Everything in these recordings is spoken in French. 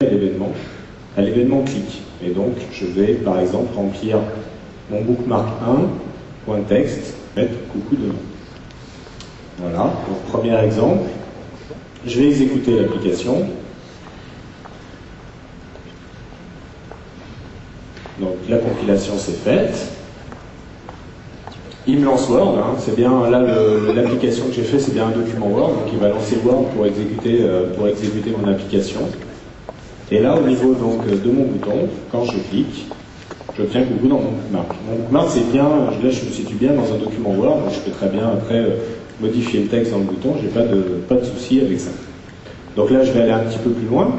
à l'événement clic. Et donc, je vais, par exemple, remplir mon bookmark 1.text, mettre coucou dedans. Voilà, donc premier exemple. Je vais exécuter l'application. Donc la compilation s'est faite. Il me lance Word, hein. C'est bien, là l'application que j'ai fait, c'est bien un document Word, donc il va lancer Word pour exécuter mon application. Et là, au niveau donc, de mon bouton, quand je clique, j'obtiens coucou dans mon bookmark. Mon bookmark, c'est bien, là je me situe bien dans un document Word, donc je peux très bien après modifier le texte dans le bouton, j'ai pas de souci avec ça. Donc là, je vais aller un petit peu plus loin.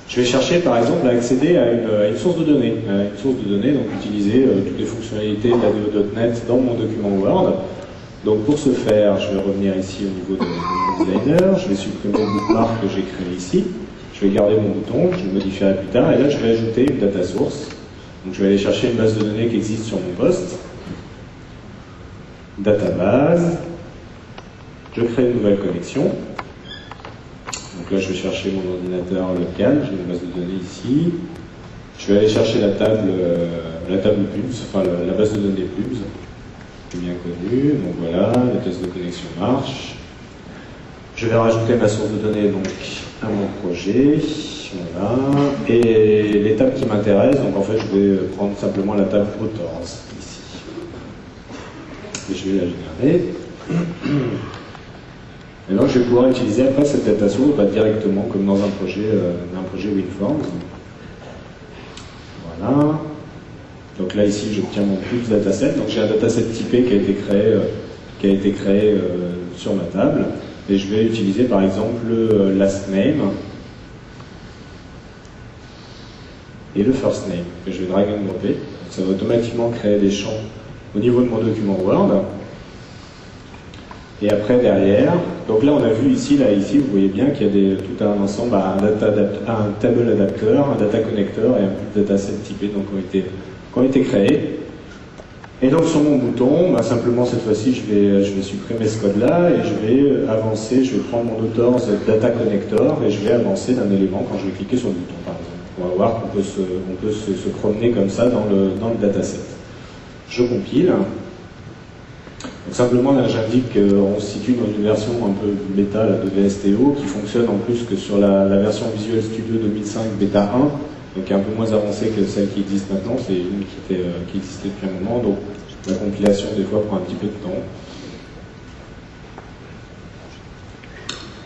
Je vais chercher par exemple à accéder à une source de données. Donc utiliser toutes les fonctionnalités d'ADO.NET dans mon document Word. Donc pour ce faire, je vais revenir ici au niveau de mon designer, je vais supprimer le bookmark que j'ai créé ici, je vais garder mon bouton, je le modifierai plus tard, et là je vais ajouter une data source. Donc je vais aller chercher une base de données qui existe sur mon poste. Database, je crée une nouvelle connexion. Donc là, je vais chercher mon ordinateur local, j'ai une base de données ici. Je vais aller chercher la table PUMS, enfin la base de données PUMS, qui est bien connue. Donc voilà, les tests de connexion marchent. Je vais rajouter ma source de données donc, à mon projet. Voilà. Et les tables qui m'intéressent, donc en fait, je vais prendre simplement la table Authors, ici. Et je vais la générer. Et donc, je vais pouvoir utiliser après cette data source directement, comme dans un projet WinForms. Voilà. Donc là, ici, j'obtiens mon PUMS dataset. Donc j'ai un dataset typé qui a été créé sur ma table. Et je vais utiliser par exemple le last name et le first name, que je vais drag and dropper. Donc, ça va automatiquement créer des champs au niveau de mon document Word. Et après, derrière, donc là, on a vu ici, vous voyez bien qu'il y a tout un ensemble, un table adapter, un data connector et un dataset typé donc, qui ont été créés. Et donc, sur mon bouton, simplement, cette fois-ci, je vais supprimer ce code-là et je vais avancer, je vais prendre mon authors data connector et je vais avancer d'un élément quand je vais cliquer sur le bouton, par exemple. On va voir qu'on peut se promener comme ça dans le dataset. Je compile. Donc simplement, là, j'indique qu'on se situe dans une version un peu bêta là, de VSTO qui fonctionne en plus que sur la version Visual Studio 2005 bêta 1, donc un peu moins avancée que celle qui existe maintenant. C'est une qui existait depuis un moment, donc la compilation des fois prend un petit peu de temps.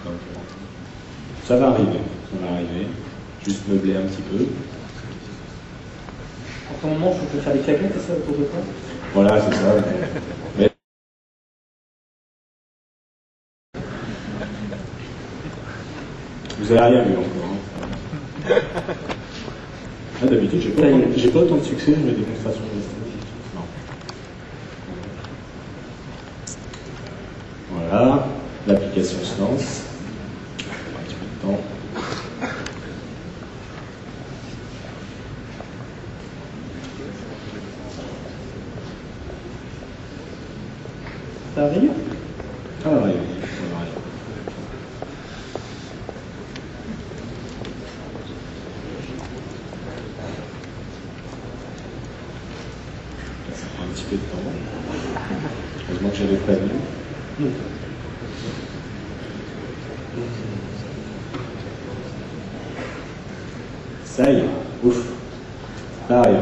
Donc, ça va arriver. Juste meubler un petit peu. En ce moment, je peux faire des claquettes, c'est ça, autour de toi? Voilà, c'est ça. Mais vous avez rien vu encore. Hein. D'habitude, j'ai pas autant de succès dans mes démonstrations de non. Voilà, l'application se lance. Un petit peu de temps. Ça arrive? Ça va arriver. Ça prend un petit peu de temps. Heureusement que j'avais prévenu. Ça y est, ouf. Ça arrive.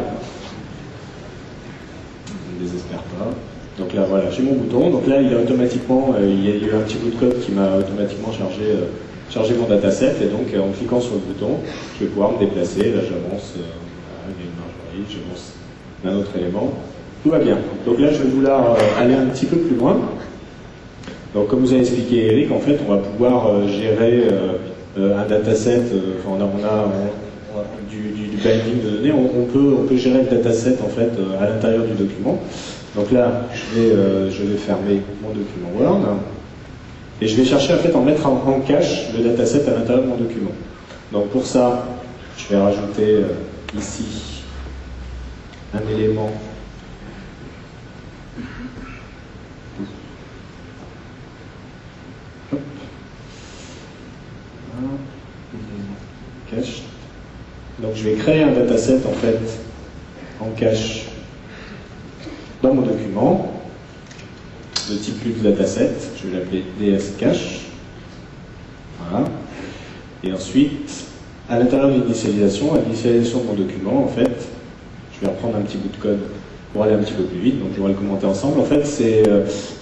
Je ne désespère pas. Donc là, voilà, j'ai mon bouton. Donc là, il y a automatiquement, il y a eu un petit bout de code qui m'a automatiquement chargé mon dataset. Et donc, en cliquant sur le bouton, je vais pouvoir me déplacer. Là, j'avance. Voilà, il y a une marge, j'avance d'un autre élément. Tout va bien. Donc là, je vais vouloir aller un petit peu plus loin. Donc, comme vous avez expliqué, Eric, en fait, on va pouvoir gérer un dataset. Enfin, on a du binding de données. On peut gérer le dataset en fait à l'intérieur du document. Donc là, je vais fermer mon document Word et je vais chercher en fait à mettre en cache le dataset à l'intérieur de mon document. Donc pour ça, je vais rajouter ici un élément je vais créer un dataset en fait en cache dans mon document de type plus dataset, je vais l'appeler ds-cache. Voilà. Et ensuite, à l'intérieur de l'initialisation, à l'initialisation de mon document, en fait, je vais reprendre un petit bout de code pour aller un petit peu plus vite, donc on va le commenter ensemble. En fait,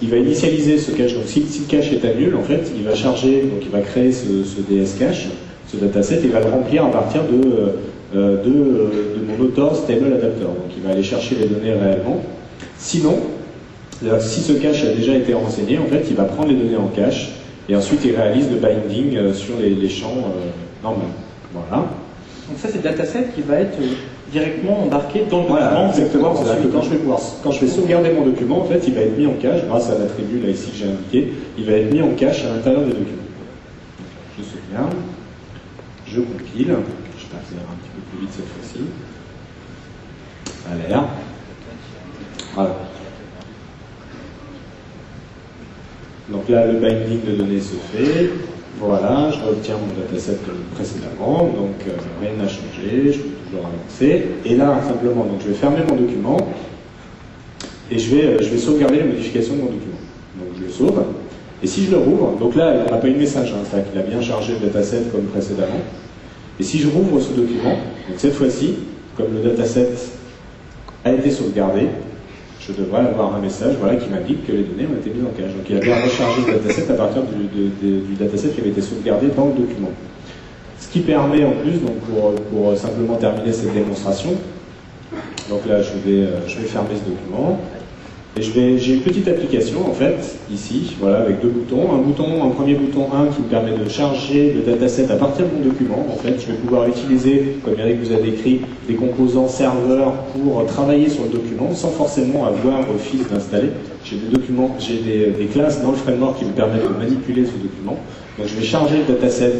il va initialiser ce cache. Donc si le cache est à nul, en fait, il va charger, donc il va créer ce ds-cache, ce dataset, et il va le remplir à partir de mon author stable adapter. Donc il va aller chercher les données réellement. Sinon, si ce cache a déjà été renseigné, en fait, il va prendre les données en cache, et ensuite il réalise le binding sur les champs normaux. Voilà. Donc ça, c'est le dataset qui va être directement embarqué dans le document. Voilà, exactement. C'est-à-dire que quand je vais sauvegarder mon document, en fait, il va être mis en cache, grâce à l'attribut là ici que j'ai indiqué, il va être mis en cache à l'intérieur des documents. Je sauvegarde, je compile, je vais faire un petit peu plus vite cette fois-ci. Ça a l'air. Voilà. Donc là, le binding de données se fait. Voilà, je obtiens mon dataset comme précédemment, donc rien n'a changé, je peux toujours avancer. Et là, simplement, donc, je vais fermer mon document et je vais sauvegarder les modifications de mon document. Donc je le sauve. Et si je le rouvre, donc là, il n'a pas eu de message, hein, c'est-à-dire qu'il a bien chargé le dataset comme précédemment. Et si je rouvre ce document, donc cette fois-ci, comme le dataset a été sauvegardé, je devrais avoir un message voilà, qui m'indique que les données ont été mises en cache. Donc il a bien rechargé le dataset à partir du dataset qui avait été sauvegardé dans le document. Ce qui permet en plus, donc pour simplement terminer cette démonstration, donc là je vais fermer ce document, et j'ai une petite application en fait, ici, voilà, avec deux boutons. Un premier bouton 1 qui me permet de charger le dataset à partir de mon document. En fait, je vais pouvoir utiliser, comme Eric vous a décrit, des composants serveurs pour travailler sur le document sans forcément avoir Office d'installer. J'ai des classes dans le framework qui me permettent de manipuler ce document. Donc je vais charger le dataset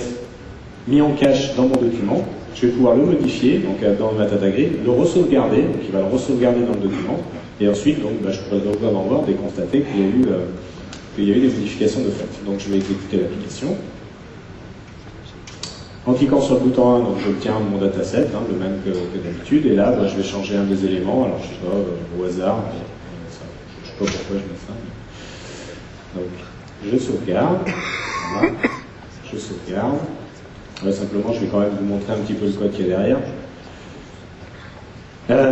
mis en cache dans mon document. Je vais pouvoir le modifier donc dans ma data grid, le re-sauvegarder, donc il va le re-sauvegarder dans le document. Et ensuite, donc, je pourrais revoir dans Word et constater qu'il y a eu des modifications de fait. Donc je vais exécuter l'application. En cliquant sur le bouton 1, j'obtiens mon dataset, hein, le même que d'habitude. Et là, je vais changer un des éléments. Alors je sais pas, au hasard. Je sais pas pourquoi je mets ça. Donc je sauvegarde. Voilà. Je sauvegarde. Ouais, simplement, je vais quand même vous montrer un petit peu le code qu'il y a derrière.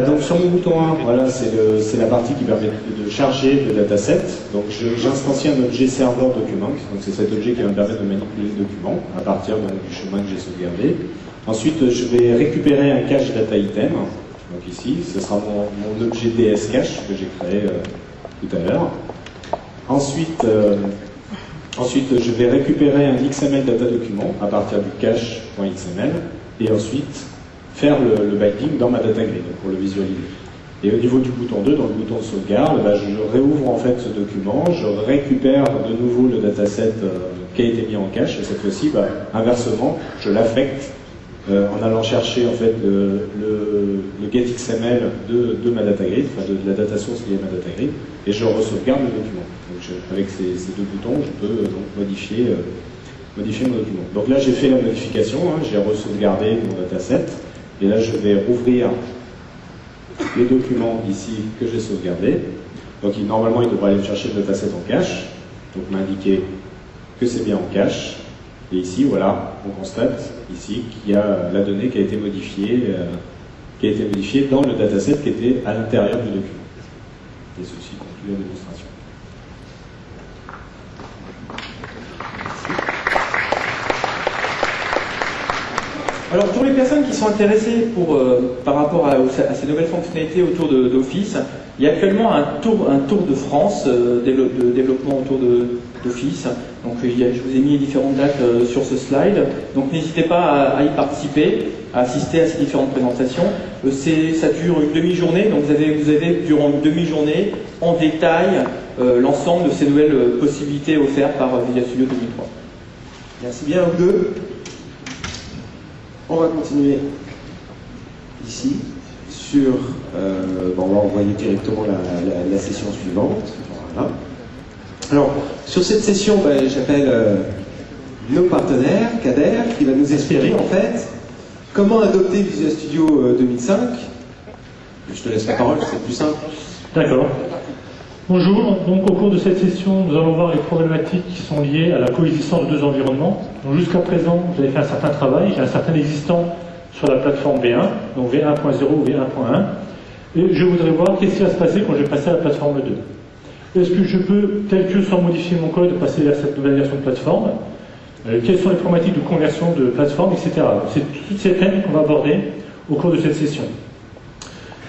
Donc sur mon bouton 1, voilà, c'est la partie qui permet de charger le dataset. Donc j'instancie un objet serveur document, donc c'est cet objet qui va me permettre de manipuler le document à partir du chemin que j'ai sauvegardé. Ensuite, je vais récupérer un cache data item. Donc ici, ce sera mon objet ds cache que j'ai créé tout à l'heure. Ensuite, je vais récupérer un XML data document à partir du cache.xml et ensuite faire le binding dans ma data grid pour le visualiser. Et au niveau du bouton 2, dans le bouton de sauvegarde, je réouvre en fait ce document, je récupère de nouveau le dataset qui a été mis en cache, et cette fois-ci, inversement, je l'affecte en allant chercher en fait le getXML de ma data grid, enfin de la data source liée à ma data grid, et je re-sauvegarde le document. Donc avec ces deux boutons, je peux donc modifier mon document. Donc là, j'ai fait la modification, hein, j'ai re-sauvegardé mon dataset. Et là, je vais rouvrir les documents ici que j'ai sauvegardés. Donc normalement, il devrait aller chercher le dataset en cache, donc m'indiquer que c'est bien en cache. Et ici, voilà, on constate ici qu'il y a la donnée qui a été modifiée dans le dataset qui était à l'intérieur du document. Et ceci conclut la démonstration. Alors pour les personnes qui sont intéressées par rapport à ces nouvelles fonctionnalités autour d'Office, il y a actuellement un tour de France de développement autour d'Office. Donc je vous ai mis différentes dates sur ce slide. Donc n'hésitez pas à y participer, à assister à ces différentes présentations. Ça dure une demi-journée, donc vous avez durant une demi-journée en détail l'ensemble de ces nouvelles possibilités offertes par Visual Studio 2003. Merci bien à vous deux. On va continuer ici sur... on va envoyer directement la session suivante. Voilà. Alors, sur cette session, j'appelle nos partenaires, Kader, qui va nous expliquer en fait Comment adopter Visual Studio 2005? Je te laisse la parole, c'est plus simple. D'accord. Bonjour, donc au cours de cette session, nous allons voir les problématiques qui sont liées à la coexistence de deux environnements. Donc jusqu'à présent, j'avais fait un certain travail, j'ai un certain existant sur la plateforme V1, donc V1.0 ou V1.1, et je voudrais voir qu'est-ce qui va se passer quand je vais passer à la plateforme 2. Est-ce que je peux, tel que sans modifier mon code, passer vers cette nouvelle version de plateforme? Quelles sont les problématiques de conversion de plateforme, etc. C'est tous ces thèmes qu'on va aborder au cours de cette session.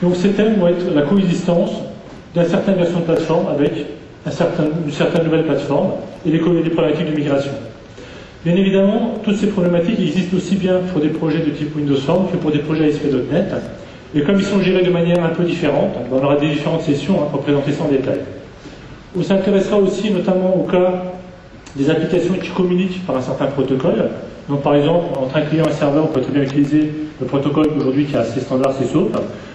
Donc ces thèmes vont être la coexistence d'une certaine version de plateforme avec une certaine nouvelle plateforme et les problématiques de migration. Bien évidemment, toutes ces problématiques existent aussi bien pour des projets de type Windows Form que pour des projets ASP.NET. Et comme ils sont gérés de manière un peu différente, on aura des différentes sessions pour présenter ça en détail. On s'intéressera aussi notamment au cas des applications qui communiquent par un certain protocole. Donc par exemple, entre un client et un serveur, on peut très bien utiliser le protocole aujourd'hui qui a assez standard, c'est SOAP.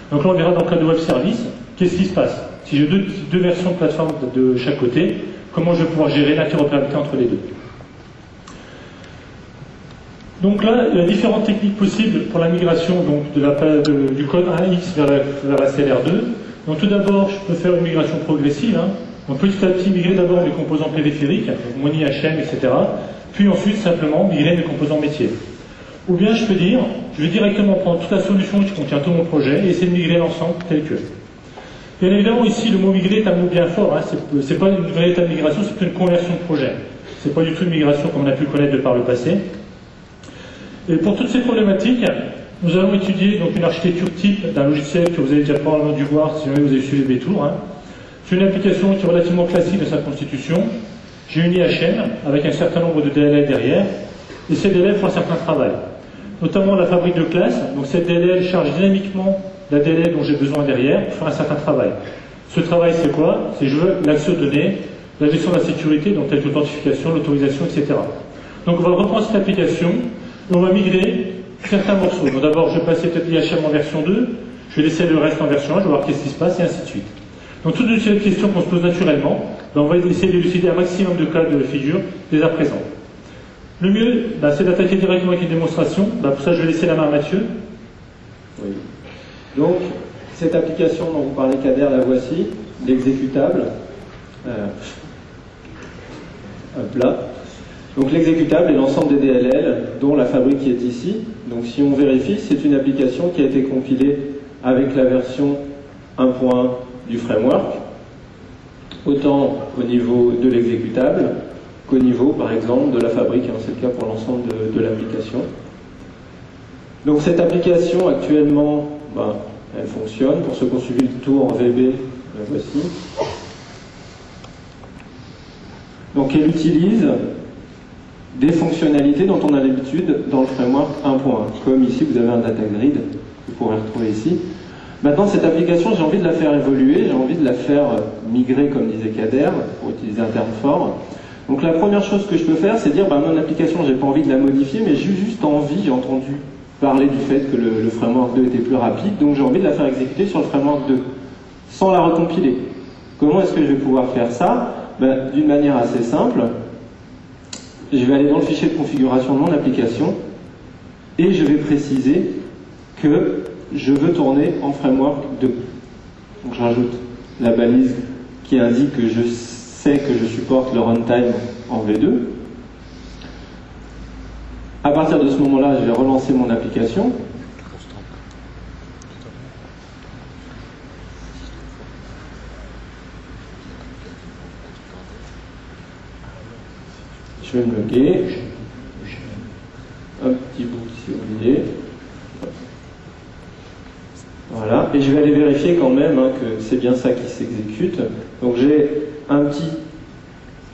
Donc là, on verra dans le cas de web service, qu'est-ce qui se passe. Si j'ai deux versions de plateforme de chaque côté, comment je vais pouvoir gérer l'interopérabilité entre les deux. Donc là, il y a différentes techniques possibles pour la migration donc, du code 1X vers la CLR2. Donc tout d'abord, je peux faire une migration progressive. Donc petit à petit, migrer d'abord mes composants périphériques, Moni, HM, etc. Puis ensuite, simplement, migrer mes composants métiers. Ou bien je peux dire, je vais directement prendre toute la solution qui contient tout mon projet et essayer de migrer l'ensemble tel que. Bien évidemment, ici, le mot migrer est un mot bien fort. C'est pas une véritable migration, c'est plutôt une conversion de projet. C'est pas du tout une migration comme on a pu connaître de par le passé. Et pour toutes ces problématiques, nous allons étudier donc, une architecture type d'un logiciel que vous avez déjà probablement dû voir si jamais vous avez suivi les tours. C'est une application qui est relativement classique de sa constitution. J'ai une IHM avec un certain nombre de DLL derrière, et ces DLL font un certain travail. Notamment la fabrique de classe, donc cette DLL charge dynamiquement la DLL dont j'ai besoin derrière pour faire un certain travail. Ce travail, c'est quoi? C'est je veux l'accès aux données, la gestion de la sécurité, donc telle que l'authentification, l'autorisation, etc. Donc on va reprendre cette application et on va migrer certains morceaux. Donc d'abord, je vais passer peut-être l'IHM en version 2, je vais laisser le reste en version 1, je vais voir qu'est-ce qui se passe, et ainsi de suite. Donc toutes ces questions qu'on se pose naturellement, on va essayer d'élucider un maximum de cas de figure dès à présent. Le mieux, c'est d'attaquer directement avec une démonstration. Pour ça, je vais laisser la main à Mathieu. Oui. Donc, cette application dont vous parlez, Kader, la voici, l'exécutable. Hop là. Donc l'exécutable est l'ensemble des DLL, dont la fabrique qui est ici. Donc si on vérifie, c'est une application qui a été compilée avec la version 1.1 du framework, autant au niveau de l'exécutable qu'au niveau, par exemple, de la fabrique, c'est le cas pour l'ensemble de l'application. Donc cette application, actuellement, elle fonctionne. Pour ceux qui ont suivi le tour en VB, la voici. Donc elle utilise des fonctionnalités dont on a l'habitude dans le framework 1.1. Comme ici, vous avez un data grid, que vous pourrez retrouver ici. Maintenant, cette application, j'ai envie de la faire évoluer, j'ai envie de la faire migrer, comme disait Kader, pour utiliser un terme fort. Donc la première chose que je peux faire, c'est dire, mon application, j'ai pas envie de la modifier, mais j'ai juste envie, j'ai entendu parler du fait que le framework 2 était plus rapide, donc j'ai envie de la faire exécuter sur le framework 2, sans la recompiler. Comment est-ce que je vais pouvoir faire ça? D'une manière assez simple. Je vais aller dans le fichier de configuration de mon application, et je vais préciser que je veux tourner en framework 2. Donc je rajoute la balise qui indique que je sais que je supporte le runtime en V2. À partir de ce moment-là, je vais relancer mon application. Je vais me loguer. Un petit bout si vous voulez. Voilà, et je vais aller vérifier quand même que c'est bien ça qui s'exécute. Donc j'ai une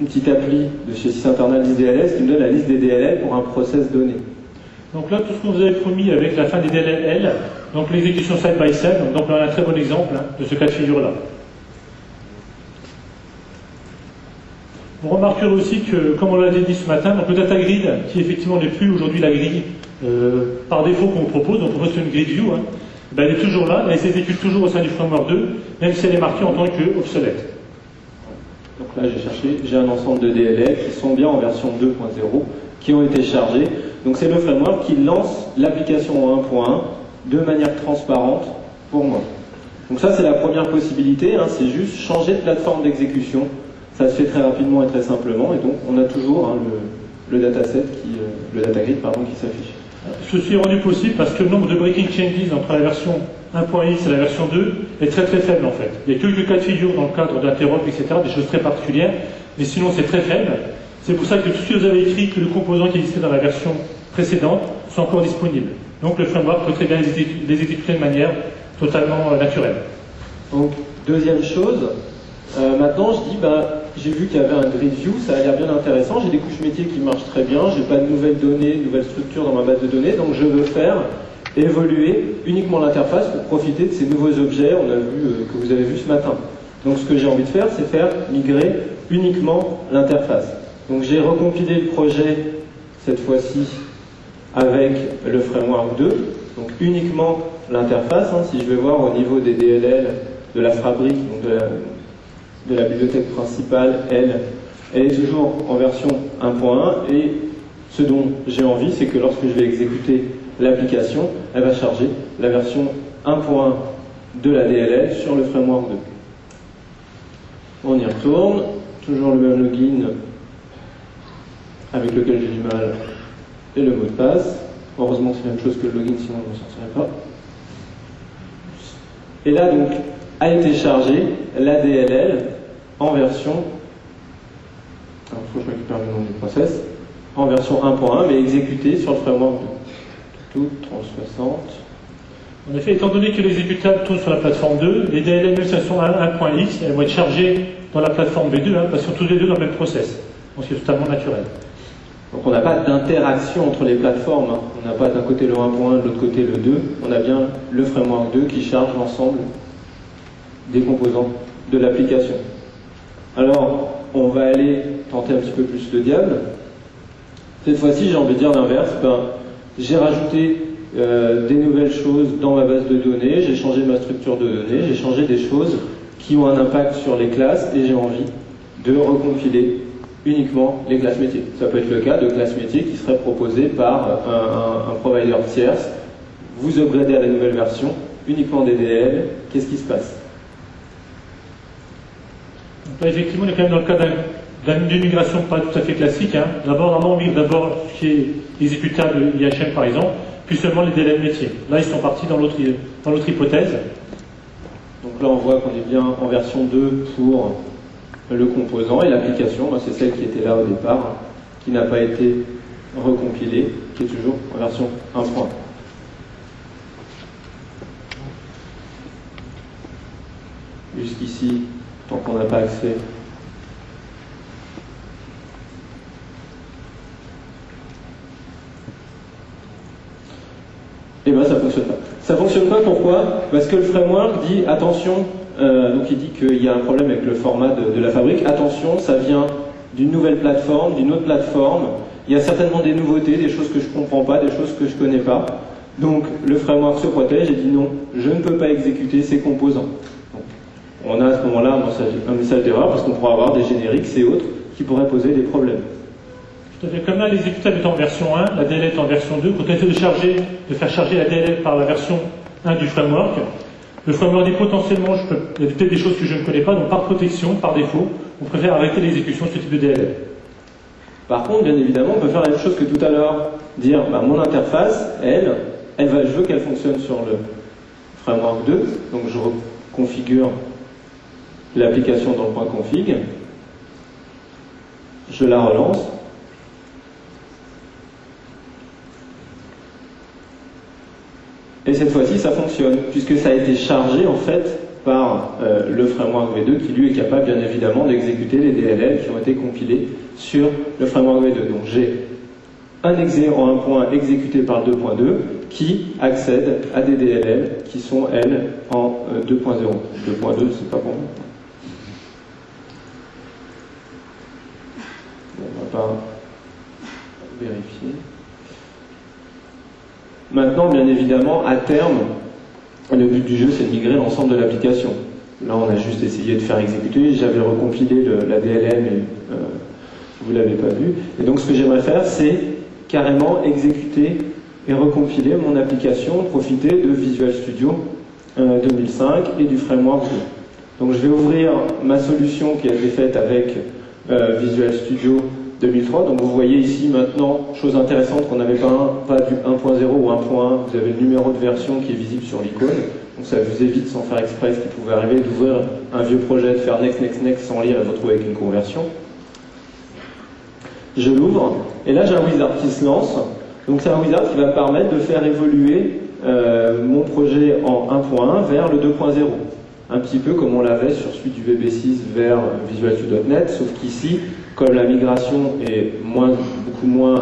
petite appli de chez Sysinternal DLS qui me donne la liste des DLL pour un process donné. Donc là, tout ce qu'on vous avait promis avec la fin des DLL, donc l'exécution side by side, donc là on a un très bon exemple de ce cas de figure-là. Vous remarquerez aussi que, comme on l'a dit ce matin, donc le data grid, qui effectivement n'est plus aujourd'hui la grille par défaut qu'on vous propose, on propose une grid view, elle est toujours là, elle s'exécute toujours au sein du framework 2, même si elle est marquée en tant qu'obsolète. Donc là j'ai un ensemble de DLL qui sont bien en version 2.0 qui ont été chargés. Donc c'est le framework qui lance l'application en 1.1 de manière transparente pour moi. Donc ça c'est la première possibilité, hein, c'est juste changer de plateforme d'exécution. Ça se fait très rapidement et très simplement, et donc on a toujours hein, le dataset, le data grid pardon, qui s'affiche. Ceci est rendu possible parce que le nombre de breaking changes entre la version 1.x et la version 2 est très très faible en fait. Il y a quelques cas de figure dans le cadre d'interop, etc., des choses très particulières, mais sinon c'est très faible. C'est pour ça que tout ce que vous avez écrit, que le composant qui existait dans la version précédente, sont encore disponibles. Donc le framework peut très bien les exécuter de manière totalement naturelle. Donc deuxième chose, maintenant je dis, j'ai vu qu'il y avait un grid view, ça a l'air bien intéressant, j'ai des couches métiers qui marchent très bien, j'ai pas de nouvelles données, de nouvelles structures dans ma base de données, donc je veux faire évoluer uniquement l'interface pour profiter de ces nouveaux objets que vous avez vu ce matin. Donc ce que j'ai envie de faire, c'est faire migrer uniquement l'interface. Donc j'ai recompilé le projet cette fois-ci avec le framework 2, donc uniquement l'interface. Hein, si je vais voir au niveau des DLL de la fabrique, donc de la bibliothèque principale, elle est toujours en version 1.1 et ce dont j'ai envie, c'est que lorsque je vais exécuter l'application, elle va charger la version 1.1 de la DLL sur le framework 2. On y retourne, toujours le même login avec lequel j'ai du mal et le mot de passe. Heureusement c'est la même chose que le login, sinon on ne s'en sortirait pas. Et là donc a été chargée la DLL en version, alors il faut que je récupère le nom du process, en version 1.1 mais exécutée sur le framework 2. Tout 3060. En effet, étant donné que l'exécutable tourne sur la plateforme 2, les DLL même si elles sont 1.x, elles vont être chargées dans la plateforme V2, hein, parce qu'ils sont tous les deux dans le même process. Donc c'est totalement naturel. Donc on n'a pas d'interaction entre les plateformes, hein. On n'a pas d'un côté le 1.1, de l'autre côté le 2, on a bien le framework 2 qui charge l'ensemble des composants de l'application. Alors, on va aller tenter un petit peu plus le diable. Cette fois-ci, j'ai envie de dire l'inverse, j'ai rajouté des nouvelles choses dans ma base de données, j'ai changé ma structure de données, j'ai changé des choses qui ont un impact sur les classes et j'ai envie de recompiler uniquement les classes métiers. Ça peut être le cas de classes métiers qui seraient proposées par un provider tierce. Vous upgradez à la nouvelle version, uniquement des DL, qu'est-ce qui se passe? Donc là, effectivement, on est quand même dans le cas d'une migration pas tout à fait classique. Hein. D'abord, normalement, on migre d'abord ce qui est exécutable IHM par exemple, puis seulement les DLL métiers. Là, ils sont partis dans l'autre hypothèse. Donc là, on voit qu'on est bien en version 2 pour le composant et l'application, c'est celle qui était là au départ, qui n'a pas été recompilée, qui est toujours en version 1.1. Jusqu'ici, tant qu'on n'a pas accès et ça fonctionne pas. Ça fonctionne pas pourquoi? Parce que le framework dit attention, donc il dit qu'il y a un problème avec le format de la fabrique, attention, ça vient d'une nouvelle plateforme, d'une autre plateforme, il y a certainement des nouveautés, des choses que je comprends pas, des choses que je connais pas. Donc le framework se protège et dit non, je ne peux pas exécuter ces composants. Donc, on a à ce moment-là un message d'erreur parce qu'on pourra avoir des génériques et autres qui pourraient poser des problèmes. Tout à fait. Comme là, l'exécutable est en version 1, la DLL est en version 2, quand on essaie de faire charger la DLL par la version 1 du framework, le framework dit potentiellement, il y a peut-être des choses que je ne connais pas, donc par protection, par défaut, on préfère arrêter l'exécution de ce type de DLL. Par contre, bien évidemment, on peut faire la même chose que tout à l'heure, dire mon interface, je veux qu'elle fonctionne sur le framework 2, donc je reconfigure l'application dans le point config, je la relance, et cette fois-ci ça fonctionne, puisque ça a été chargé en fait par le framework V2 qui lui est capable bien évidemment d'exécuter les DLL qui ont été compilés sur le framework V2. Donc j'ai un exe en 1.1 exécuté par 2.2 qui accède à des DLL qui sont elles en 2.0. 2.2 c'est pas bon. On va pas vérifier. Maintenant, bien évidemment, à terme, le but du jeu, c'est de migrer l'ensemble de l'application. Là, on a juste essayé de faire exécuter. J'avais recompilé la DLL, mais vous l'avez pas vu. Et donc ce que j'aimerais faire, c'est carrément exécuter et recompiler mon application, profiter de Visual Studio 2005 et du framework 2. Donc je vais ouvrir ma solution qui a été faite avec Visual Studio 2003. Donc vous voyez ici maintenant, chose intéressante, qu'on n'avait pas du 1.0 ou 1.1, vous avez le numéro de version qui est visible sur l'icône. Donc ça vous évite, sans faire exprès, ce qui pouvait arriver, d'ouvrir un vieux projet, de faire next, next, next sans lire et de retrouver avec une conversion. Je l'ouvre, et là j'ai un wizard qui se lance. Donc c'est un wizard qui va me permettre de faire évoluer mon projet en 1.1 vers le 2.0. Un petit peu comme on l'avait sur celui du VB6 vers Visual Studio.NET, sauf qu'ici, comme la migration est beaucoup moins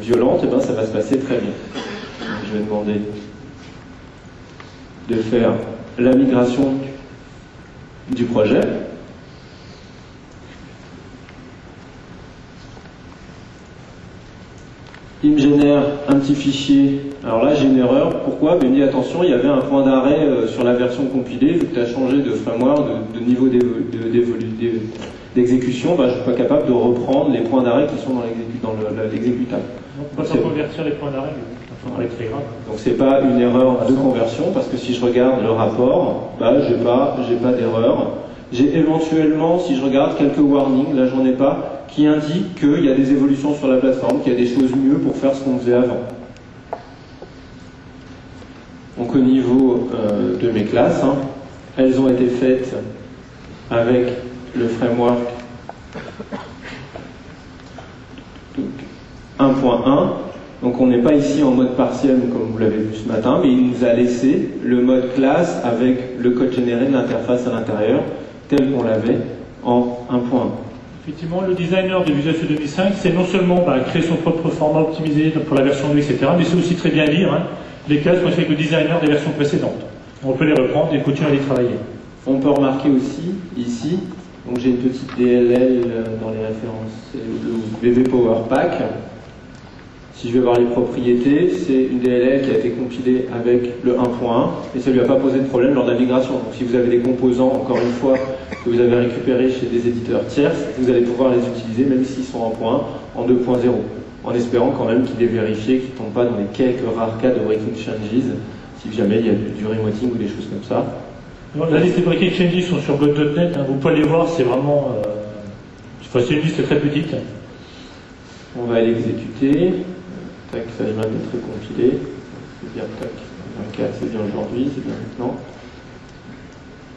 violente, et ben ça va se passer très bien. Donc, je vais demander de faire la migration du projet. Il me génère un petit fichier. Alors là, j'ai une erreur. Pourquoi? Il me dit attention, il y avait un point d'arrêt sur la version compilée. Vu que tu as changé de framework, de niveau d'exécution, je ne suis pas capable de reprendre les points d'arrêt qui sont dans l'exécutable. On va s'en convertir les points d'arrêt. Donc c'est pas une erreur de conversion, parce que si je regarde le rapport, j'ai pas d'erreur. J'ai éventuellement, si je regarde, quelques warnings, là j'en ai pas, qui indiquent qu'il y a des évolutions sur la plateforme, qu'il y a des choses mieux pour faire ce qu'on faisait avant. Donc au niveau de mes classes, elles ont été faites avec le framework 1.1. Donc on n'est pas ici en mode partiel comme vous l'avez vu ce matin, mais il nous a laissé le mode classe avec le code généré de l'interface à l'intérieur, tel qu'on l'avait en 1.1. Effectivement, le designer de Visual Studio 2005, c'est non seulement créer son propre format optimisé pour la version 2, etc., mais c'est aussi très bien lire les classes qu'on fait avec le designer des versions précédentes. On peut les reprendre et continuer à les travailler. On peut remarquer aussi, ici, donc j'ai une petite DLL dans les références, le VB Power Pack. Si je vais voir les propriétés, c'est une DLL qui a été compilée avec le 1.1 et ça ne lui a pas posé de problème lors de la migration. Donc si vous avez des composants, encore une fois, que vous avez récupérés chez des éditeurs tierces, vous allez pouvoir les utiliser même s'ils sont en 1.1 en 2.0, en espérant quand même qu'il est vérifié, qu'ils ne tombent pas dans les quelques rares cas de breaking changes, si jamais il y a du remoting ou des choses comme ça. Alors, la liste des breaking changes sont sur blog.net, vous pouvez les voir, c'est vraiment... c'est une liste très petite. On va l'exécuter. Tac, ça vient d'être recompilé. C'est bien, tac. 24, c'est bien aujourd'hui, c'est bien maintenant.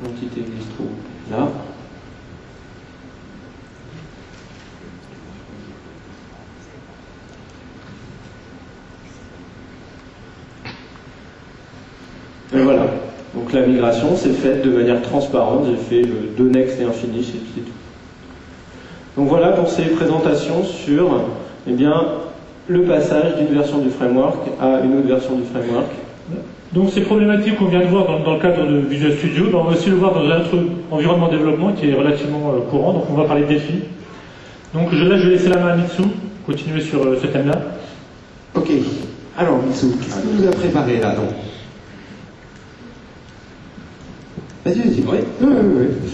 L'entité existe trop là. Et voilà. Donc la migration s'est faite de manière transparente. J'ai fait 2 next et un finish et puis c'est tout. Donc voilà pour ces présentations sur le passage d'une version du framework à une autre version du framework. Donc ces problématiques qu'on vient de voir dans le cadre de Visual Studio, on va aussi le voir dans un autre environnement de développement qui est relativement courant, donc on va parler de défis. Donc là je vais laisser la main à Mitsu, continuer sur ce thème-là. Ok, alors Mitsu, qu'est-ce que tu nous as préparé là donc? Vas-y. Oui,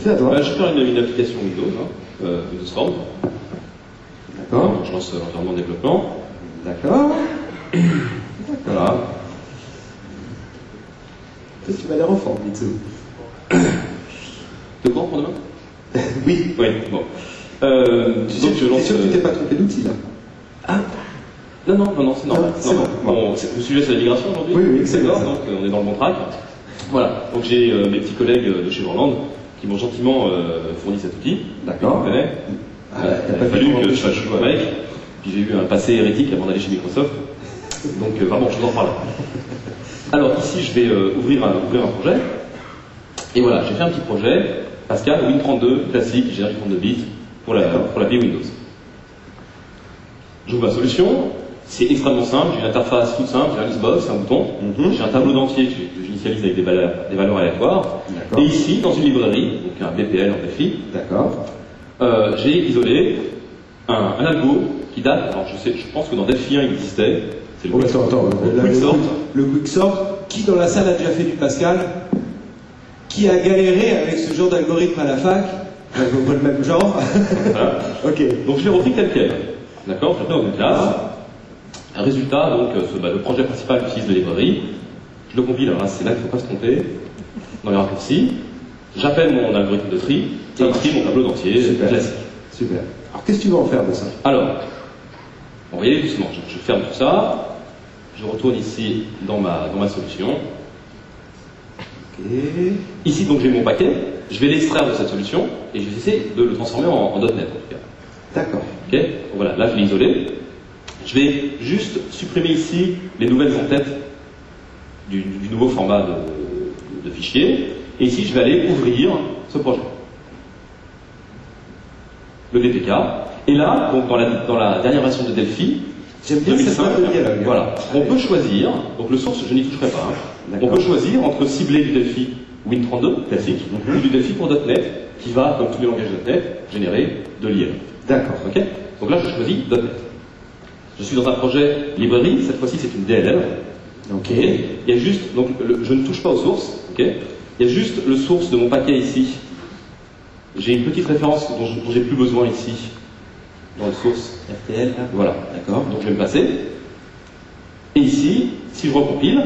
c'est à toi. Je vais faire une application Windows, Windows Form. D'accord. Je lance l'environnement de développement. D'accord. Voilà. Qu'est-ce que tu vas l'air en forme, Mitsu? De quoi pour demain? Oui. Oui, bon. Tu sais, je lance. Sûr que tu t'es pas trompé d'outil là? Ah non, c'est normal. C'est bon. Le sujet c'est la migration aujourd'hui? Oui, c'est d'accord, ça. donc on est dans le bon track. Voilà, donc j'ai mes petits collègues de chez Vorland qui m'ont gentiment fourni cet outil. D'accord. Il a fallu que je fasse jouer avec. Puis j'ai eu un passé hérétique avant d'aller chez Microsoft. Donc, je vous en parle. Alors ici, je vais ouvrir un projet. Et voilà, j'ai fait un petit projet, Pascal, Win32, classique, génération 32 bits, pour l'API Windows. J'ouvre ma solution. C'est extrêmement simple, j'ai une interface toute simple, j'ai un listbox, un bouton, j'ai un tableau d'entier que j'initialise avec des valeurs aléatoires. Et ici, dans une librairie, donc un BPL en BFI, j'ai isolé un algo qui date, alors je pense que dans Delphi 1 il existait, c'est le Quicksort. Le Quicksort, qui dans la salle a déjà fait du Pascal, qui a galéré avec ce genre d'algorithme à la fac, Pas le même genre. Voilà. Ok. Donc je l'ai repris tel quel. D'accord? Je le mets dans une classe. Résultat, donc, le projet principal utilise de librairie. Je le compile, alors là, c'est là qu'il ne faut pas se tromper. Dans les raccourcis. J'appelle mon algorithme de tri et ici mon tableau d'entier classique. Super. Alors qu'est-ce que tu vas en faire de ça? Alors, vous voyez doucement, je ferme tout ça. Je retourne ici dans ma solution. Ok. Ici, donc, j'ai mon paquet. Je vais l'extraire de cette solution et je vais essayer de le transformer en .NET, en tout cas. D'accord. Ok. Donc, voilà, là, je l'ai isolé. Je vais juste supprimer ici les nouvelles en-têtes du nouveau format de fichier. Et ici, je vais aller ouvrir ce projet. Le DPK. Et là, donc, dans la dernière version de Delphi, j'aime bien 2005, cette de dialogue. Voilà. On peut choisir, donc le source, je n'y toucherai pas. On peut choisir entre cibler du Delphi Win32 classique ou du Delphi pour .NET qui va, comme tous les langages .NET, générer de l'IA. D'accord. Ok. Donc là, je choisis .NET. Je suis dans un projet librairie. Cette fois-ci, c'est une DLL. Ok. Il y a juste, donc, je ne touche pas aux sources. Ok. Il y a juste le source de mon paquet ici. J'ai une petite référence dont j'ai plus besoin ici, dans le source RTL. Voilà, d'accord. Donc je vais me passer. Et ici, si je recompile,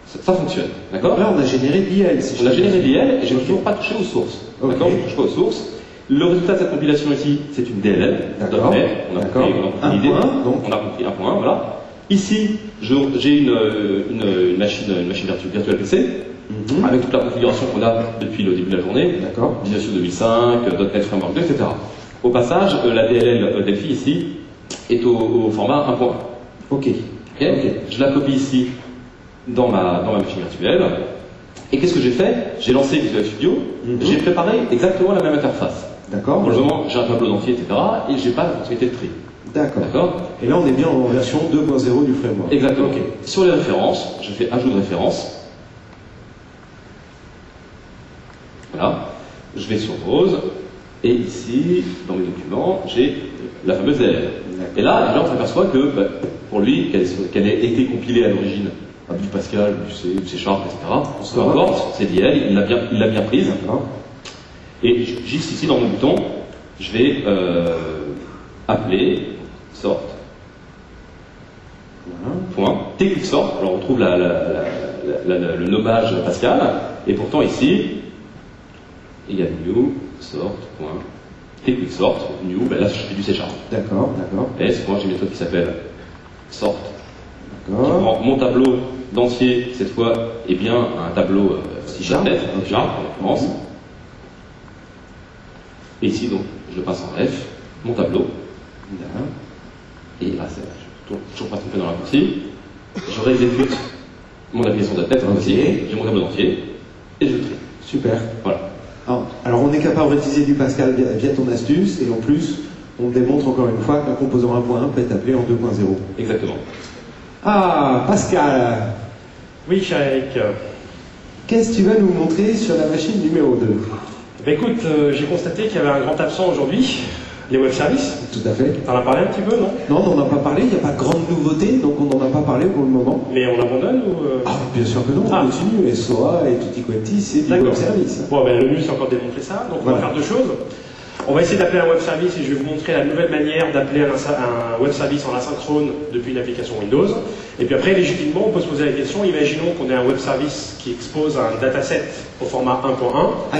ça fonctionne. D'accord. Là, on a généré l'IL. On a généré l'IL et je n'ai toujours pas touché aux sources. D'accord. Je ne touche pas aux sources. Le résultat de cette compilation ici, c'est une DLL. D'accord. On a compris l'idée. On a compris un point, voilà. Ici, j'ai une machine virtuelle PC. Avec toute la configuration qu'on a depuis le début de la journée, Visual Studio 2005, .NET Framework 2, etc. Au passage, la DLL Delphi ici est au format 1.1. Ok. Je la copie ici dans ma machine virtuelle. Et qu'est-ce que j'ai fait? J'ai lancé Visual Studio, j'ai préparé exactement la même interface. D'accord. Pour le moment, j'ai un tableau d'entier, etc. Et j'ai pas la possibilité de tri. D'accord. Et là, on est bien en version 2.0 du framework. Exactement. Sur les références, je fais ajout de référence. Voilà, je vais sur Pause, et ici, dans mes documents, j'ai la fameuse DLL. Et là, on s'aperçoit que, pour lui, qu'elle ait été compilée à l'origine du Pascal, du C, du C Sharp, etc. Peu importe, c'est DLL, il l'a bien prise. Et juste ici, dans mon bouton, je vais appeler sort. Point. TQuickSort, alors on retrouve le nommage Pascal, et pourtant ici, égale new sort point TQuickSort new, là je fais du C Sharp. D'accord. S, moi j'ai une méthode qui s'appelle sort. Qui prend mon tableau d'entier, qui cette fois est bien un tableau C Sharp, en l'occurrence. Et ici donc je le passe en F, mon tableau. Et là c'est toujours pas trompé dans la partie. Je réexécute mon application de tête, j'ai mon tableau d'entier et je le trie. Super. Voilà. Alors on est capable d'utiliser du Pascal via ton astuce, et en plus, on démontre encore une fois qu'un composant 1.1 peut être appelé en 2.0. Exactement. Ah, Pascal. Oui, Charek. Qu'est-ce que tu vas nous montrer sur la machine numéro 2? Écoute, j'ai constaté qu'il y avait un grand absent aujourd'hui, les web services. Tout à fait. T'en as parlé un petit peu, non? Non, on n'en a pas parlé, il n'y a pas de grande nouveauté, donc on n'en a pas parlé pour le moment. Mais on abandonne ou bien sûr que non, on continue. SOA et Tutti Quanti, c'est du web service. Bon, le mieux c'est encore de démontrer ça, donc on va faire deux choses. On va essayer d'appeler un web service et je vais vous montrer la nouvelle manière d'appeler un web service en asynchrone depuis une application Windows. Et puis après, légitimement, on peut se poser la question, imaginons qu'on ait un web service qui expose un dataset au format 1.1.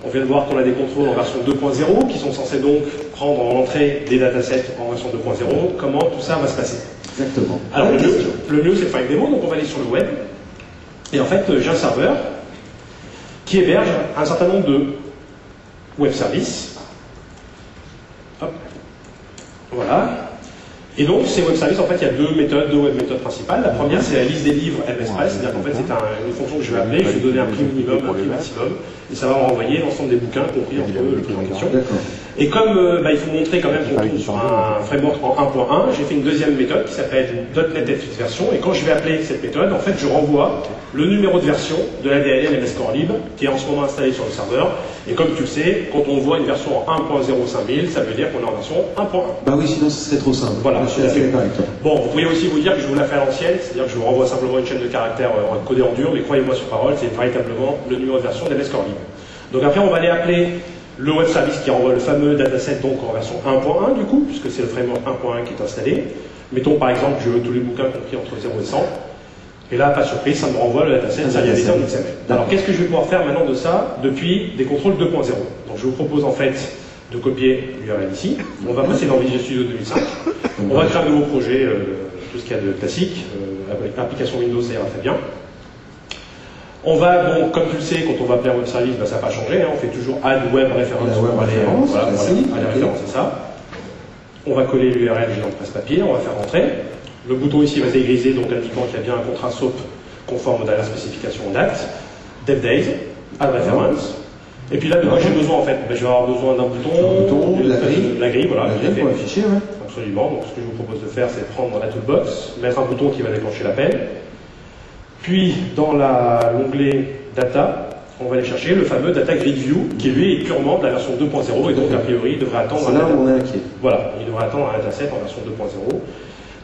On vient de voir qu'on a des contrôles en version 2.0 qui sont censés donc prendre en entrée des datasets en version 2.0. Comment tout ça va se passer? Exactement. Alors le mieux c'est de faire une démo, donc on va aller sur le web. Et en fait, j'ai un serveur qui héberge un certain nombre de web services. Hop. Voilà. Et donc, ces web services, en fait, il y a deux web méthodes principales. La première, c'est la liste des livres MSPress, c'est-à-dire qu'en fait, c'est une fonction que je vais appeler, je vais donner un prix minimum, un prix maximum, et ça va me renvoyer l'ensemble des bouquins, compris entre le prix en question. Et comme il faut montrer quand même qu'on tourne sur un framework en 1.1, j'ai fait une deuxième méthode qui s'appelle .NET F8 version, et quand je vais appeler cette méthode, en fait, je renvoie le numéro de version de la DLL MS Core Lib, qui est en ce moment installé sur le serveur. Et comme tu le sais, quand on voit une version en 1.05000, ça veut dire qu'on est en version 1.1. Bah oui, sinon ce serait trop simple. Voilà, je suis assez d'accord avec toi. Bon, vous pouvez aussi vous dire que je vous la fais à l'ancienne, c'est-à-dire que je vous renvoie simplement une chaîne de caractères codée en dur, mais croyez-moi sur parole, c'est véritablement le numéro de version de MS Core Lib. Donc après, on va aller appeler le web service qui renvoie le fameux dataset donc en version 1.1 du coup, puisque c'est le framework 1.1 qui est installé. Mettons par exemple, je veux tous les bouquins compris entre 0 et 100. Et là, pas de surprise, ça me renvoie le dataset serialisé en XML. Alors qu'est-ce que je vais pouvoir faire maintenant de ça depuis des contrôles 2.0? Donc je vous propose en fait de copier l'URL ici. On va passer dans Visual Studio 2005. On va créer un nouveau projet, tout ce qu'il y a de classique, avec l'application Windows, ça ira très bien. On va, donc, comme tu le sais, quand on va appeler un web service, bah, ça n'a pas changé, hein, on fait toujours add web référence pour aller à la référence, c'est ça. On va coller l'URL dans le presse-papier, on va faire rentrer. Le bouton ici va être grisé, donc indiquant qu'il y a bien un contrat SOAP conforme à la spécification d'ACT, DevDays, add reference. Et puis là, de quoi j'ai besoin en fait? Ben, je vais avoir besoin d'un bouton, de la grille, voilà. Pour afficher, ouais. Absolument. Donc ce que je vous propose de faire, c'est prendre la toolbox, mettre un bouton qui va déclencher l'appel. Puis dans l'onglet Data, on va aller chercher le fameux Data Grid View, qui lui est purement de la version 2.0 et donc a priori il devrait attendre Voilà, il devrait attendre un dataset en version 2.0.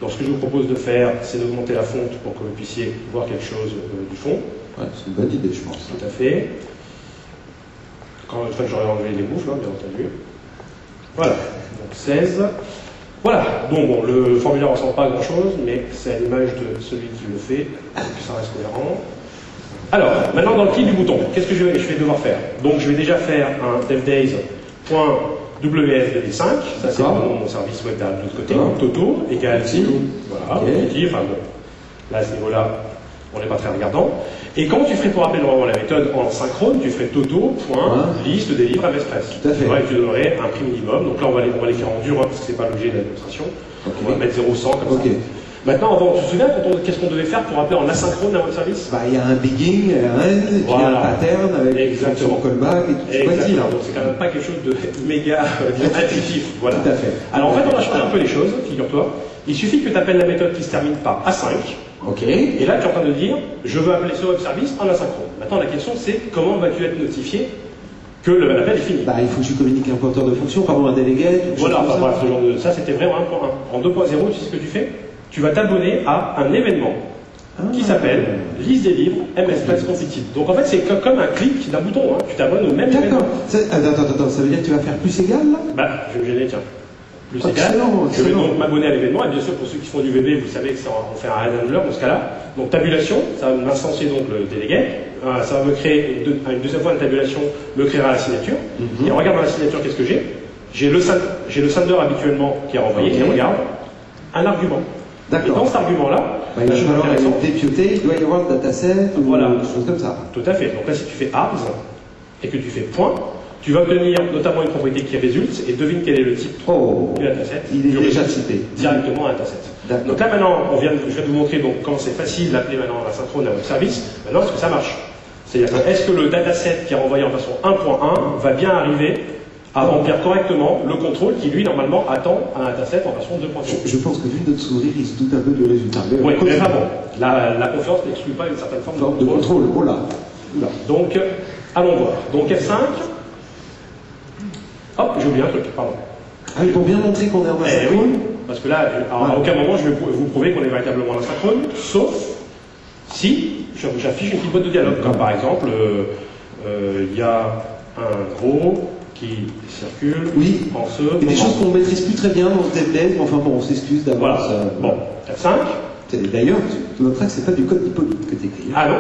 Donc ce que je vous propose de faire, c'est d'augmenter la fonte pour que vous puissiez voir quelque chose du fond. Ouais, c'est une bonne idée, je pense. Tout à fait. Quand une fois que j'aurai enlevé les bouffes, hein, bien entendu. Voilà, donc 16. Voilà, donc bon, le formulaire ne ressemble pas à grand chose, mais c'est à l'image de celui qui le fait, donc ça reste cohérent. Alors, maintenant dans le clic du bouton, qu'est-ce que je vais devoir faire? Donc je vais déjà faire un devdays.wf2005, ça c'est mon service web de l'autre côté, Toto, égal ici, voilà, enfin bon, là à ce niveau-là, on n'est pas très regardant. Et comment tu ferais pour appeler normalement la méthode en synchrone? Tu ferais toto.liste des livres MS-Press. Tout à fait. Et tu donnerais un prix minimum. Donc là, on va l'écrire en dur, hein, parce que c'est pas l'objet de la démonstration. On va mettre 0,100 comme ça. Maintenant, avant, tu te souviens qu'est-ce qu'on devait faire pour appeler en asynchrone un web service? Bah, il y a un begin, un end, et puis un pattern avec son callback et tout ce qu'on dit là. Donc c'est quand même pas quelque chose de méga intuitif. Voilà. Tout à fait. Alors en fait, on va changer un peu les choses, figure-toi. Il suffit que tu appelles la méthode qui se termine par A5. Ok. Et là, tu es en train de dire, je veux appeler ce web service en asynchrone. Maintenant, la question, c'est comment vas-tu être notifié que l'appel est fini? Bah, il faut que tu communiques un porteur de fonction, par exemple un delegate. Voilà, enfin bref, ce genre de. Ça, c'était vraiment 1.1. En 2.0, tu sais ce que tu fais? Tu vas t'abonner à un événement qui s'appelle Liste des livres MS-Press Competitive. Donc en fait, c'est comme un clic d'un bouton. Hein. Tu t'abonnes au même événement. D'accord. Attends, ça veut dire que tu vas faire plus égal là? Bah, je vais me gêner, tiens. Plus égal. Je vais donc m'abonner à l'événement, et bien sûr, pour ceux qui font du VB, vous savez que on fait un handler dans ce cas-là. Donc tabulation, ça va m'instancier donc le délégué. Ça va me créer une deuxième fois une tabulation, me créera la signature. Et on regarde dans la signature, qu'est-ce que j'ai? J'ai le sender habituellement qui est renvoyé, qui regarde un argument. Et dans cet argument-là, il va falloir dépioter, il doit y avoir le dataset ou des choses comme ça. Tout à fait. Donc là, si tu fais args et que tu fais point, tu vas obtenir notamment une propriété qui résulte, et devine quel est le type du dataset. Il est déjà cité. Directement un dataset. Donc là maintenant, je viens de vous montrer donc, comment c'est facile d'appeler maintenant la synchrone à web service. Maintenant, est-ce que ça marche? C'est-à-dire, est-ce que le dataset qui est renvoyé en version 1.1 va bien arriver à remplir correctement le contrôle qui, lui, normalement, attend un dataset en version 2.0. Je pense que vu notre sourire, il se doute un peu du résultat. Oui, mais vraiment, la confiance n'exclut pas une certaine forme de contrôle. Oh là. Donc, allons voir. Donc F5. Hop, j'ai oublié un truc, pardon. Ah oui, pour bien montrer qu'on est en asynchrone. Oui, parce que là, à aucun moment, je vais vous prouver qu'on est véritablement en asynchrone, sauf si j'affiche une petite boîte de dialogue, comme par exemple, il y a un gros qui circule en ce moment. Et des choses qu'on ne maîtrise plus très bien dans ce devdev, mais enfin bon, on s'excuse d'avance. Voilà. Bon, F5. D'ailleurs, tu noteras que c'est pas du code Hippolyte que tu écris. Ah non.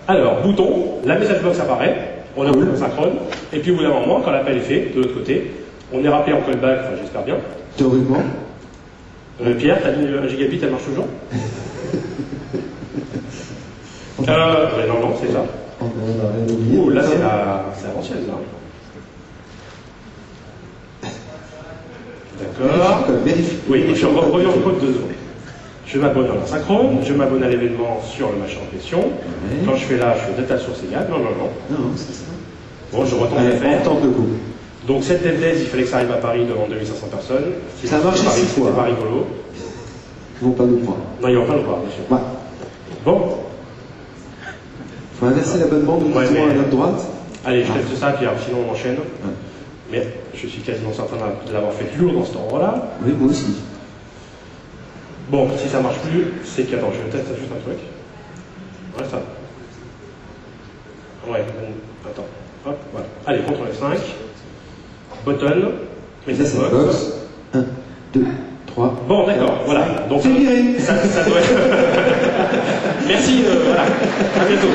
Alors, bouton, la message box apparaît, on a un synchrone, et puis au bout d'un moment, quand l'appel est fait, de l'autre côté, on est rappelé en callback, enfin j'espère bien. Théoriquement. Pierre, t'as mis 1 gigabit, elle marche toujours non, c'est ça. Oh, là, c'est l'ancienne, là. D'accord. Oui, je reviens au code 2 secondes. Je m'abonne à l'asynchrone, je m'abonne à l'événement sur le machin en question. Quand je fais là, je fais data source égale. Non, c'est ça. Bon, je retombe à faire. Tente le coup. Donc, cette devdays, il fallait que ça arrive à Paris devant 2500 personnes. Ça marche 6 fois. C'était pas rigolo. Ils vont pas nous voir. Non, ils vont pas nous voir, bien sûr. Ouais. Bon. Faut inverser l'abonnement de à notre droite. Allez, je teste ça, puis sinon on enchaîne. Mais je suis quasiment certain de l'avoir fait lourd dans cet endroit-là. Oui, moi aussi. Bon, si ça marche plus, c'est que... Attends, je teste juste un truc. Ouais, ça. Ouais, attends. Hop, voilà. Allez. Allez, CTRL F5. Button. Message box. 1, 2, 3. Bon, d'accord, voilà. Donc, c'est viré. Ça doit être... Merci, voilà. À bientôt.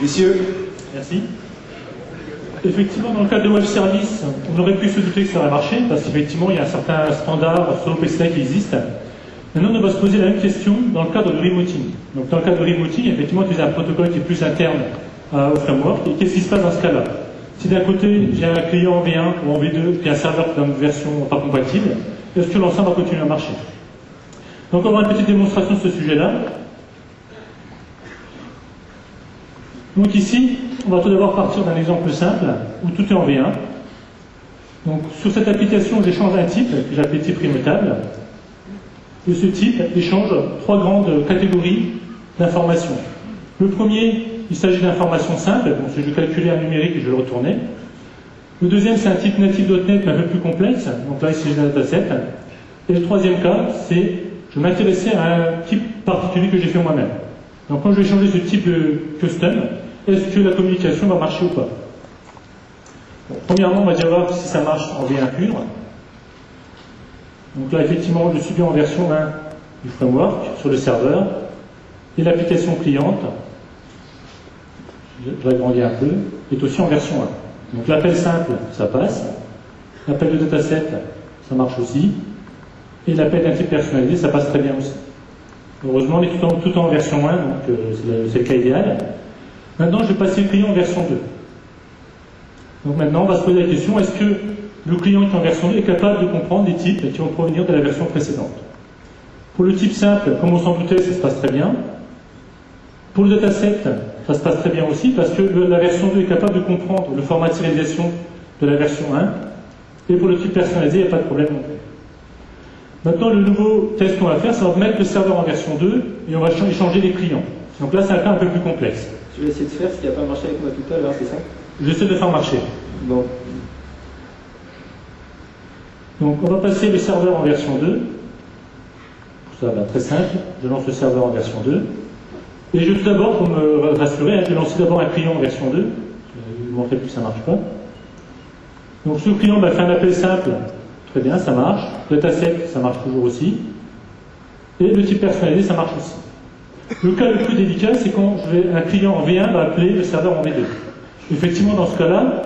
Messieurs. Merci. Effectivement, dans le cadre de web service, on aurait pu se douter que ça aurait marché, parce qu'effectivement, il y a un certain standard sur OpenStack qui existe. Maintenant, on va se poser la même question dans le cadre du remoting. Donc, dans le cadre du remoting, effectivement, tu as un protocole qui est plus interne au framework. Et qu'est-ce qui se passe dans ce cas-là? Si d'un côté, j'ai un client en V1 ou en V2, puis un serveur qui est dans une version pas compatible, est-ce que l'ensemble va continuer à marcher? Donc, on va avoir une petite démonstration de ce sujet-là. Donc ici, on va tout d'abord partir d'un exemple simple où tout est en V1. Donc sur cette application, j'échange un type que j'appelle type immutable. Et ce type échange trois grandes catégories d'informations. Le premier, il s'agit d'informations simples, donc si je vais calculer un numérique et je vais le retourner. Le deuxième, c'est un type natif.NET mais un peu plus complexe, donc là il s'agit d'un dataset. Et le troisième cas, c'est je m'intéressais à un type particulier que j'ai fait moi-même. Donc quand je vais changer ce type de custom, est-ce que la communication va marcher ou pas? Bon, premièrement, on va déjà voir si ça marche en V1 pur. Donc là, effectivement, je suis bien en version 1 du framework sur le serveur. Et l'application cliente, je vais agrandir un peu, est aussi en version 1. Donc l'appel simple, ça passe. L'appel de dataset, ça marche aussi. Et l'appel d'un type personnalisé, ça passe très bien aussi. Heureusement, on est tout en version 1, donc c'est le cas idéal. Maintenant, je vais passer le client en version 2. Donc maintenant, on va se poser la question, est-ce que le client qui est en version 2 est capable de comprendre des types qui vont provenir de la version précédente? Pour le type simple, comme on s'en doutait, ça se passe très bien. Pour le dataset, ça se passe très bien aussi, parce que la version 2 est capable de comprendre le format de serialisation de la version 1. Et pour le type personnalisé, il n'y a pas de problème non plus. Maintenant, le nouveau test qu'on va faire, c'est on va mettre le serveur en version 2 et on va échanger les clients. Donc là, c'est un cas un peu plus complexe. Tu vas essayer de faire ce qui n'a pas marché avec moi tout à l'heure, c'est ça? J'essaie de faire marcher. Bon. Donc, on va passer le serveur en version 2. Ça va très simple. Je lance le serveur en version 2. Et je vais tout d'abord, pour me rassurer, je vais lancer d'abord un client en version 2. Je vais vous montrer plus que ça ne marche pas. Donc, ce client fait un appel simple. Très bien, ça marche. Le dataset, ça marche toujours aussi. Et le type personnalisé, ça marche aussi. Le cas le plus délicat, c'est quand un client en V1 va appeler le serveur en V2. Effectivement, dans ce cas-là,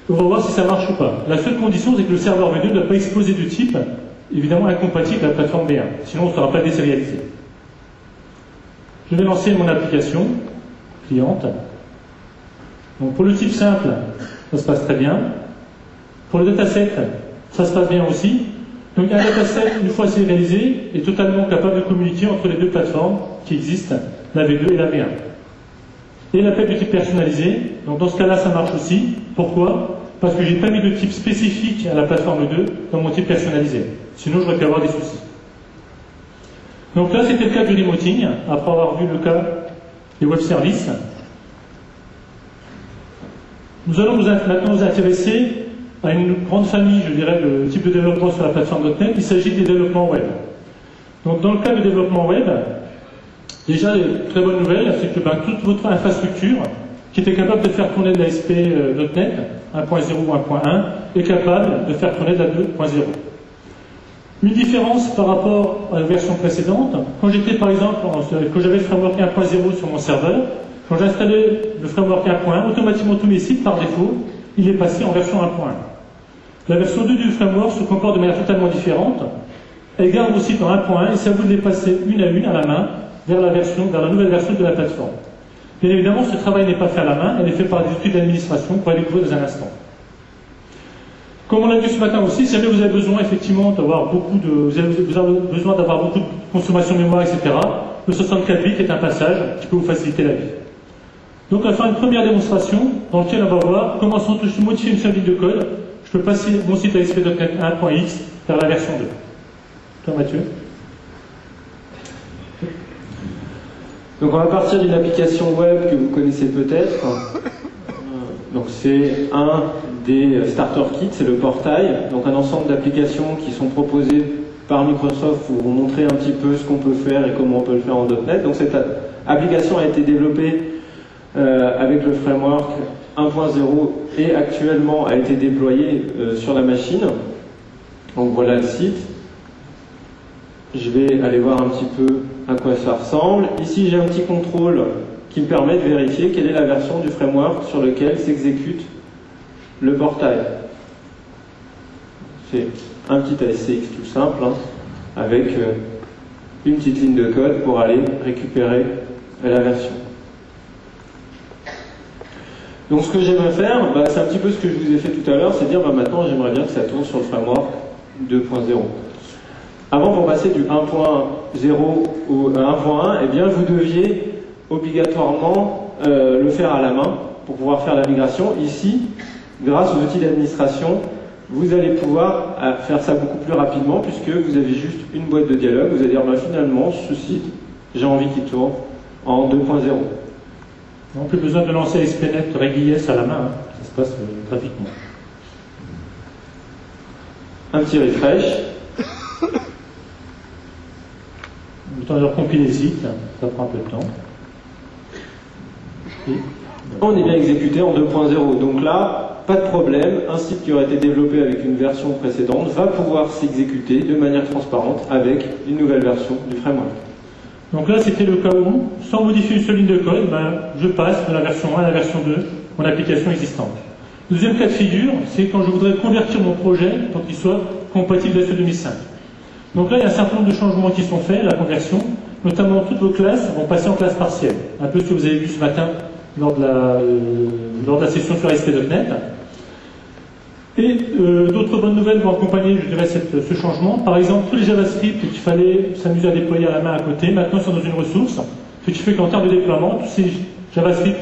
on va voir si ça marche ou pas. La seule condition, c'est que le serveur V2 ne doit pas exploser de type, évidemment incompatible avec la plateforme V1. Sinon, on ne sera pas désérialisé. Je vais lancer mon application cliente. Donc, pour le type simple, ça se passe très bien. Pour le dataset, ça se passe bien aussi. Donc un dataset, une fois sérialisé, est totalement capable de communiquer entre les deux plateformes qui existent, la V2 et la V1. Et l'appel de type personnalisé, donc dans ce cas-là, ça marche aussi. Pourquoi? Parce que j'ai pas mis de type spécifique à la plateforme 2 dans mon type personnalisé. Sinon, j'aurais pu avoir des soucis. Donc là, c'était le cas du remoting, après avoir vu le cas des web services. Nous allons maintenant nous intéresser à une grande famille, je dirais, de type de développement sur la plateforme .NET. Il s'agit des développements web. Donc, dans le cas du développement web, déjà, les très bonnes nouvelles, c'est que toute votre infrastructure, qui était capable de faire tourner de l'ASP.NET 1.0 ou 1.1, est capable de faire tourner de la 2.0. Une différence par rapport à la version précédente, quand j'étais, par exemple, quand j'avais le framework 1.0 sur mon serveur, quand j'installais le framework 1.1, automatiquement tous mes sites, par défaut, il est passé en version 1.1. La version 2 du framework se comporte de manière totalement différente. Elle garde aussi dans 1.1 et c'est à vous de les passer une à une à la main vers la nouvelle version de la plateforme. Bien évidemment, ce travail n'est pas fait à la main, elle est fait par des outils d'administration qu'on va découvrir dans un instant. Comme on l'a vu ce matin aussi, si jamais vous avez besoin effectivement d'avoir beaucoup de consommation mémoire, etc., le 64 bits est un passage qui peut vous faciliter la vie. Donc on va faire une première démonstration dans laquelle on va voir comment sans modifier une seule ligne de code, je peux passer mon site ASP.NET 1.x vers la version 2. Toi Mathieu. Donc on va partir d'une application web que vous connaissez peut-être. Donc c'est un des starter kits, c'est le portail, donc un ensemble d'applications qui sont proposées par Microsoft pour vous montrer un petit peu ce qu'on peut faire et comment on peut le faire en .NET. Donc cette application a été développée avec le framework 1.0 et actuellement a été déployée sur la machine. Donc voilà le site. Je vais aller voir un petit peu à quoi ça ressemble. Ici j'ai un petit contrôle qui me permet de vérifier quelle est la version du framework sur lequel s'exécute le portail. C'est un petit ASCX tout simple, hein, avec une petite ligne de code pour aller récupérer la version. Donc ce que j'aimerais faire, c'est un petit peu ce que je vous ai fait tout à l'heure, c'est dire maintenant j'aimerais bien que ça tourne sur le framework 2.0. Avant, pour passer du 1.0 au 1.1, eh bien vous deviez obligatoirement le faire à la main pour pouvoir faire la migration. Ici, grâce aux outils d'administration, vous allez pouvoir faire ça beaucoup plus rapidement puisque vous avez juste une boîte de dialogue. Vous allez dire finalement ce site, j'ai envie qu'il tourne en 2.0. Non plus besoin de lancer SPNet RegIS à la main, hein. Ça se passe graphiquement. Un petit refresh. Le temps de recompiler le site, ça prend un peu de temps. Et on est bien exécuté en 2.0, donc là, pas de problème, un site qui aurait été développé avec une version précédente va pouvoir s'exécuter de manière transparente avec une nouvelle version du framework. Donc là, c'était le cas où, sans modifier une seule ligne de code, je passe de la version 1 à la version 2, mon application existante. Le deuxième cas de figure, c'est quand je voudrais convertir mon projet pour qu'il soit compatible avec ce 2005. Donc là, il y a un certain nombre de changements qui sont faits, la conversion, notamment toutes vos classes vont passer en classe partielle. Un peu ce que vous avez vu ce matin lors de la session sur ASP.NET. Et d'autres bonnes nouvelles vont accompagner, je dirais, ce changement. Par exemple, tous les JavaScript qu'il fallait s'amuser à déployer à la main à côté, maintenant sont dans une ressource, ce qui fait qu'en termes de déploiement, tous ces JavaScript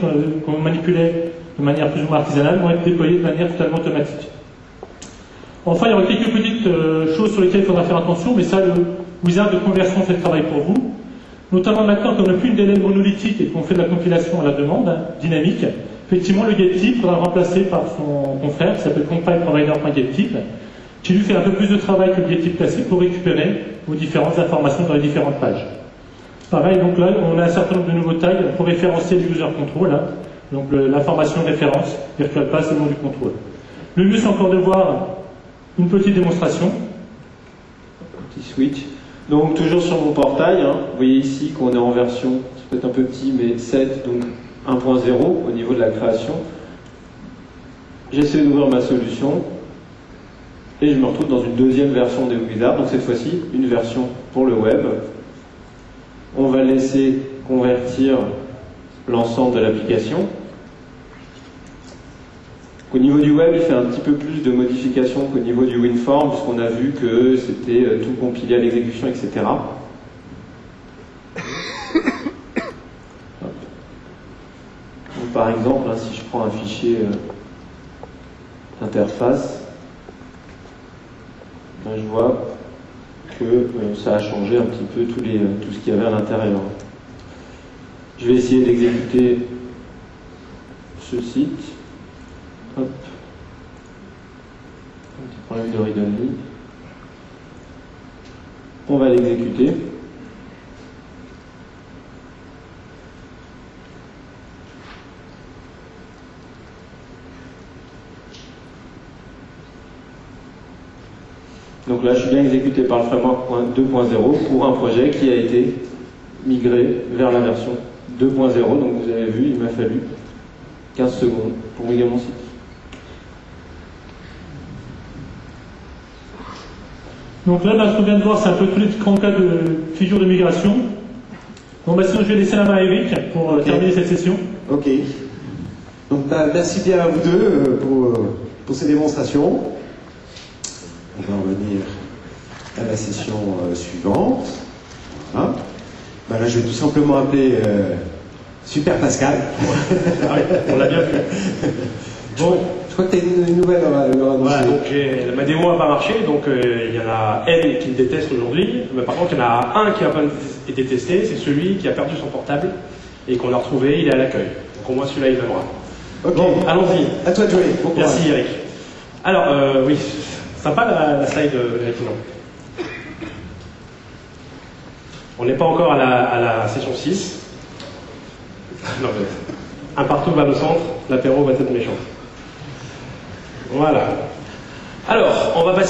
qu'on manipulait de manière plus ou moins artisanale vont être déployés de manière totalement automatique. Enfin, il y aura quelques petites choses sur lesquelles il faudra faire attention, mais ça, le wizard de conversion fait le travail pour vous. Notamment maintenant qu'on n'a plus une DLL monolithique et qu'on fait de la compilation à la demande, dynamique, effectivement, le getType faudra le remplacer par son confrère, qui s'appelle compileprovider.getType, qui lui fait un peu plus de travail que le getType classique pour récupérer vos différentes informations dans les différentes pages. Pareil, donc là, on a un certain nombre de nouveaux tags pour référencier le user control, hein, donc l'information référence, virtual pass et le nom du contrôle. Le mieux, c'est encore de voir une petite démonstration. Petit switch. Donc toujours sur mon portail, hein, vous voyez ici qu'on est en version, c'est peut-être un peu petit, mais 7, donc 1.0 au niveau de la création. J'essaie d'ouvrir ma solution et je me retrouve dans une deuxième version des Wizards, donc cette fois-ci une version pour le web. On va laisser convertir l'ensemble de l'application. Au niveau du web, il fait un petit peu plus de modifications qu'au niveau du WinForm, puisqu'on a vu que c'était tout compilé à l'exécution, etc. Donc, par exemple, si je prends un fichier interface, je vois que ça a changé un petit peu tout ce qu'il y avait à l'intérieur. Je vais essayer d'exécuter ce site. Hop. Un petit problème de read-only. On va l'exécuter. Donc là, je suis bien exécuté par le framework 2.0 pour un projet qui a été migré vers la version 2.0. Donc vous avez vu, il m'a fallu 15 secondes pour migrer mon site. Donc là, ce qu'on vient de voir, c'est un peu tous les grands cas de figure de migration. Bon, sinon, je vais laisser la main à Eric pour terminer cette session. Ok. Donc, merci bien à vous deux pour ces démonstrations. On va revenir à la session suivante. Voilà. Là, je vais tout simplement appeler Super Pascal. On l'a bien vu. Bon. Je crois que tu as une nouvelle à voilà, donc ma démo n'a pas marché, donc il y en a N qui le déteste aujourd'hui, mais par contre il y en a un qui n'a pas été testé, c'est celui qui a perdu son portable et qu'on a retrouvé, il est à l'accueil. Donc au moins celui-là il viendra. Ok. Bon, allons-y. À toi de jouer. Bon merci Eric. Alors, oui, sympa la slide d'Eric, non? On n'est pas encore à la session 6. Non, un partout vers le centre, l'apéro va être méchant. Voilà. Alors, on va passer